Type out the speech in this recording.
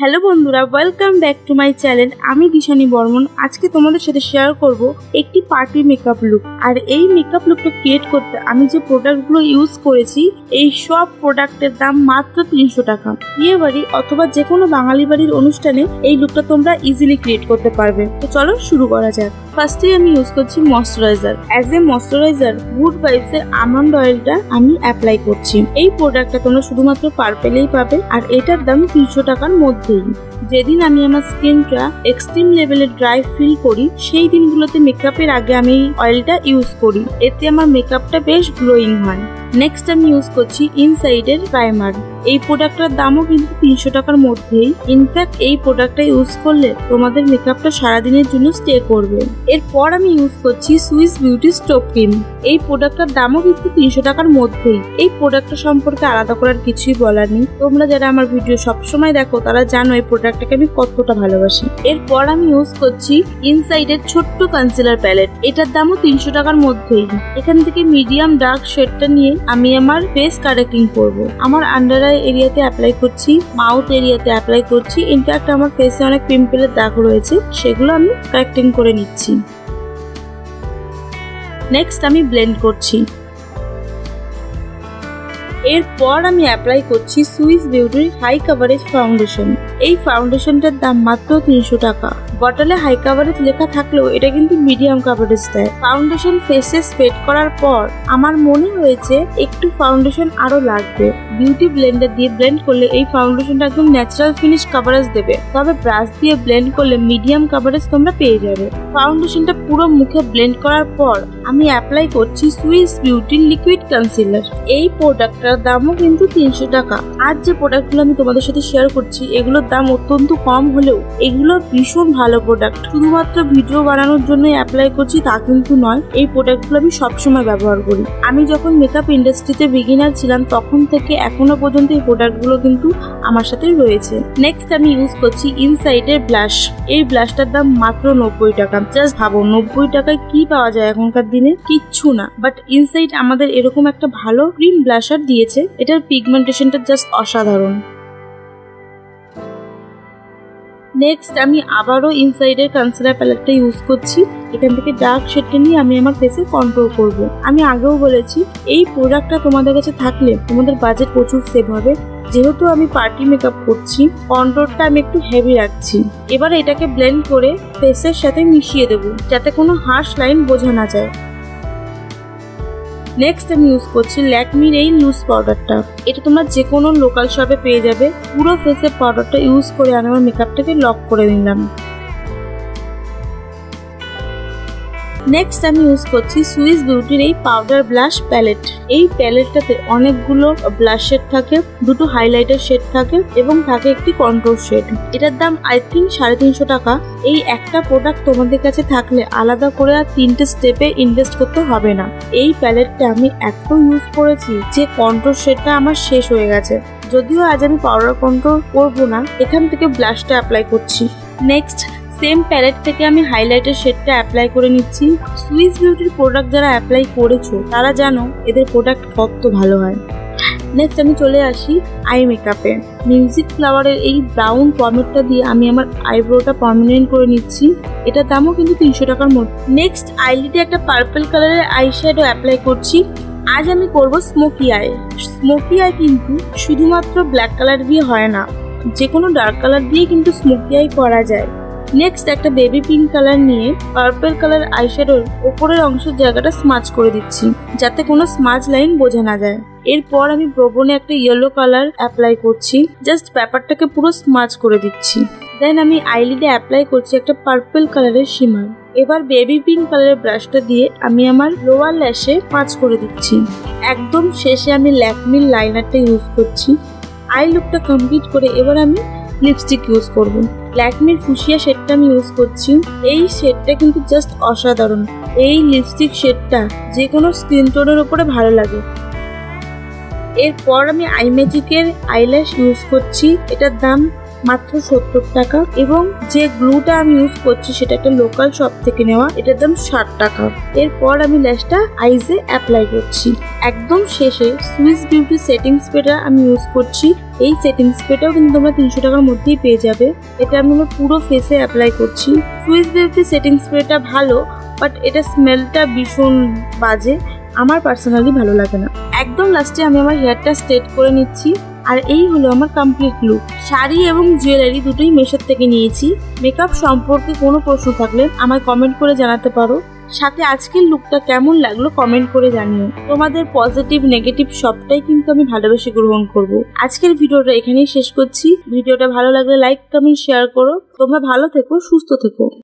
Hello বন্ধুরা, welcome back to my channel. আমি দিশানি বর্মন। আজকে তোমাদের সাথে শেয়ার করব একটি পার্টি মেকআপ লুক। আর এই মেকআপ লুকটা ক্রিয়েট করতে আমি যে প্রোডাক্টগুলো ইউজ করেছি, এই সব প্রোডাক্টের দাম মাত্র 300 টাকা। বিয়ে বাড়ি অথবা যে কোনো বাঙালি বাড়ির অনুষ্ঠানে এই লুকটা তোমরা ইজিলি ক্রিয়েট করতে পারবে। তো চলো শুরু করা যাক। ফার্স্টে আমি ইউজ করছি moisturiser. As a moisturiser good vibes এর আমন্ড অয়েলটা আমি অ্যাপ্লাই করছি। এই প্রোডাক্টটা তোমরা শুধুমাত্র পার্পেলেই পাবে, আর এটার দাম 300 টাকার মধ্যেই। যেদিন আমি আমার স্কিনটা এক্সট্রিম লেভেলে ড্রাই ফিল করি, সেই দিনগুলোতে মেকআপের আগে আমি অয়েলটা ইউজ করি। এতে আমার মেকআপটা বেশ গ্লোয়িং হয়। নেক্সট আমি ইউজ করছি ইনসাইডের প্রাইমার। এই প্রোডাক্টটার দামও কিন্তু 300 টাকার মধ্যেই। ইনফ্যাক্ট এই প্রোডাক্টটা ইউজ করলে তোমাদের মেকআপটা সারাদিনের জন্য স্টে করবে। এরপর আমি ইউজ করছি সুইস বিউটি স্টোভ ক্রিম। এই প্রোডাক্টটার দামও কিন্তু 300 টাকার মধ্যেই। এই প্রোডাক্টটা সম্পর্কে আলাদা করার কিছুই বলার নেই। তোমরা যারা আমার ভিডিও সবসময় দেখো তারা জানো এই প্রোডাক্টটাকে আমি কতটা ভালোবাসি। এরপর আমি ইউজ করছি ইনসাইডের ছোট্ট কনসিলার প্যালেট। এটার দামও 300 টাকার মধ্যেই। এখান থেকে মিডিয়াম ডার্ক শেডটা নিয়ে আমি আমার ফেস কারেক্টিং করব। আমার আন্ডার আই এরিয়াতে অ্যাপ্লাই করছি, মাউথ এরিয়াতে অ্যাপ্লাই করছি। ইনফ্যাক্ট আমার ফেসে অনেক পিম্পলের দাগ রয়েছে, সেগুলো আমি কারেক্টিং করে নিচ্ছি। নেক্সট আমি ব্লেন্ড করছি। এরপর আমি অ্যাপ্লাই করছি সুইস বিউটির হাই কাভারেজ ফাউন্ডেশন। এই ফাউন্ডেশনটার দাম মাত্র 300 টাকা। বটলে হাই কাভারেজ লেখা থাকলেও এটা কিন্তু মিডিয়াম কাভারেজ দেয়। ফাউন্ডেশন ফেসে স্প্রেড করার পর আমার মনে হয়েছে একটু ফাউন্ডেশন আরো লাগবে। বিউটি ব্লেন্ডার দিয়ে ব্লেন্ড করলে এই ফাউন্ডেশনটা একদম ন্যাচারাল ফিনিশ কাভারেজ দেবে, তবে ব্রাশ দিয়ে ব্লেন্ড করলে মিডিয়াম কাভারেজ তোমরা পেয়ে যাবে। ফাউন্ডেশনটা পুরো মুখে ব্লেন্ড করার পর আমি অ্যাপ্লাই করছি সুইস বিউটির লিকুইড কনসিলার। এই প্রোডাক্টটার দামও কিন্তু 300 টাকা। আর যে প্রোডাক্টগুলো আমি তোমাদের সাথে শেয়ার করছি, এগুলোর দাম অত্যন্ত কম হলেও এগুলো ভীষণ ভালো প্রোডাক্ট। শুধুমাত্র ভিডিও বানানোর জন্য অ্যাপ্লাই করছি তা কিন্তু নয়, এই প্রোডাক্টগুলো আমি সবসময় ব্যবহার করি। আমি যখন মেকআপ ইন্ডাস্ট্রিতে বিগিনার ছিলাম তখন থেকে এখনো পর্যন্ত এই প্রোডাক্টগুলো কিন্তু আমার সাথে রয়েছে। নেক্সট আমি ইউজ করছি ইনসাইডের ব্লাশ। এই ব্লাশটার দাম মাত্র 90 টাকা। জাস্ট ভাবো 90 টাকায় কি পাওয়া যায় এখনকার দিনে? কিচ্ছু না। বাট ইনসাইড আমাদের এরকম একটা ভালো ক্রিম ব্লাশার দিয়েছে। এটার পিগমেন্টেশনটা জাস্ট অসাধারণ। নেক্সট আমি আবারও ইনসাইডের কনসিলার প্যালেটটা ইউজ করছি। এখান থেকে ডার্ক শেডটা নিয়ে আমি আমার ফেসে কন্ট্রোল করব। আমি আগেও বলেছি এই প্রোডাক্টটা তোমাদের কাছে থাকলে তোমাদের বাজেট প্রচুর সেভ হবে। যেহেতু আমি পার্টি মেকআপ করছি, কন্ট্রোলটা আমি একটু হেভি রাখছি। এবার এটাকে ব্লেন্ড করে ফেসের সাথে মিশিয়ে দেব, যাতে কোনো হার্শ লাইন বোঝা না যায়। নেক্সট আমি ইউজ করছি ল্যাকমির এই লুজ পাউডারটা। এটা তোমরা যে কোনো লোকাল শপে পেয়ে যাবে। পুরো ফেসে পাউডারটা ইউজ করে আমি আমার মেকআপটাকে লক করে নিলাম। নেক্সট আমি ইউজ করছি সুইস বিউটির এই পাউডার ব্লাশ প্যালেট। এই প্যালেটটাতে অনেকগুলো ব্লাশ শেড থাকে, দুটো হাইলাইটার শেড থাকে এবং থাকে একটি কন্ট্রোল শেড। এটার দাম আই থিঙ্ক 350 টাকা। এই একটা প্রোডাক্ট তোমাদের কাছে থাকলে আলাদা করে আর 3টে স্টেপে ইনভেস্ট করতে হবে না। এই প্যালেটটা আমি এত ইউজ করেছি যে কন্ট্রোল শেডটা আমার শেষ হয়ে গেছে। যদিও আজ আমি পাউডার কন্ট্রোল করবো না, এখান থেকে ব্লাশটা অ্যাপ্লাই করছি। নেক্সট সেম প্যালেট থেকে আমি হাইলাইটার শেডটা অ্যাপ্লাই করে নিচ্ছি। সুইস বিউটির প্রোডাক্ট যারা অ্যাপ্লাই করেছো তারা জানো এদের প্রোডাক্ট কত ভালো হয়। নেক্সট আমি চলে আসি আই মেকআপে। মিউজিক ফ্লাওয়ারের এই ব্রাউন পমেডটা দিয়ে আমি আমার আইব্রোটা পার্মানেন্ট করে নিচ্ছি। এটার দামও কিন্তু 300 টাকার মধ্যে। নেক্সট আইলিডে একটা পার্পল কালারের আই শ্যাডো অ্যাপ্লাই করছি। আজ আমি করব স্মোকি আই। স্মোকি আই কিন্তু শুধুমাত্র ব্ল্যাক কালার দিয়ে হয় না, যে কোনো ডার্ক কালার দিয়ে কিন্তু স্মোকি আই করা যায়। নেক্সট একটা বেবি পিঙ্ক কালার নিয়ে পার্পল কালার আইশ্যাডোর উপরের অংশের জায়গাটা স্মাচ করে দিচ্ছি, যাতে কোনো স্মাচ লাইন বোঝা না যায়। এরপর আমি ব্রোবনে একটা ইয়েলো কালার অ্যাপ্লাই করছি। জাস্ট পেপারটাকে পুরো স্মাচ করে দিচ্ছি। দেন আমি আইলিডে অ্যাপ্লাই করছি একটা পার্পল কালারের শিমার। এবার বেবি পিঙ্ক কালারের ব্রাশটা দিয়ে আমি আমার লোয়ার ল্যাশে পাঁচ করে দিচ্ছি। একদম শেষে আমি ল্যাকমির লাইনারটা ইউজ করছি। আই লুকটা কমপ্লিট করে এবার আমি লিপস্টিক ইউজ করব। ল্যাকমির ফুশিয়া শেডটা আমি ইউজ করছি। এই শেডটা কিন্তু জাস্ট অসাধারণ। এই লিপস্টিক শেডটা যে কোনো স্কিন টোনের উপরে ভালো লাগে। এরপর আমি আইম্যাজিকের আইল্যাশ ইউজ করছি। এটার দাম মাত্র 70 টাকা। এবং যে গ্লুটা আমি ইউজ করছি সেটা একটা লোকাল শপ থেকে নেওয়া, এটার দাম 60 টাকা। এরপর আমি ল্যাশটা আইজে অ্যাপ্লাই করছি। একদম শেষে সুইস বিউটি সেটিং স্প্রেটা আমি ইউজ করছি। এই সেটিং স্প্রেটাও কিন্তু তোমরা 300 টাকার মধ্যেই পেয়ে যাবে। এটা আমি আমার পুরো ফেসে অ্যাপ্লাই করছি। সুইস বিউটি সেটিং স্প্রেটা ভালো, বাট এটা স্মেলটা ভীষণ বাজে, আমার পার্সোনালি ভালো লাগে না। একদম লাস্টে আমি আমার হেয়ারটা স্ট্রেট করে নিচ্ছি। আর এই হলো আমার কমপ্লিট লুক। শাড়ি এবং জুয়েলারি দুটোই মেশোর থেকে নিয়েছি। মেকআপ সম্পর্কে কোনো প্রশ্ন থাকলে আমায় কমেন্ট করে জানাতে পারো। সাথে আজকের লুকটা কেমন লাগলো কমেন্ট করে জানিও। তোমাদের পজিটিভ নেগেটিভ সবটাই কিন্তু আমি ভালোবেসে গ্রহণ করব। আজকের ভিডিওটা এখানেই শেষ করছি। ভিডিওটা ভালো লাগলে লাইক কমেন্ট শেয়ার করো। তোমরা ভালো থেকো, সুস্থ থেকো।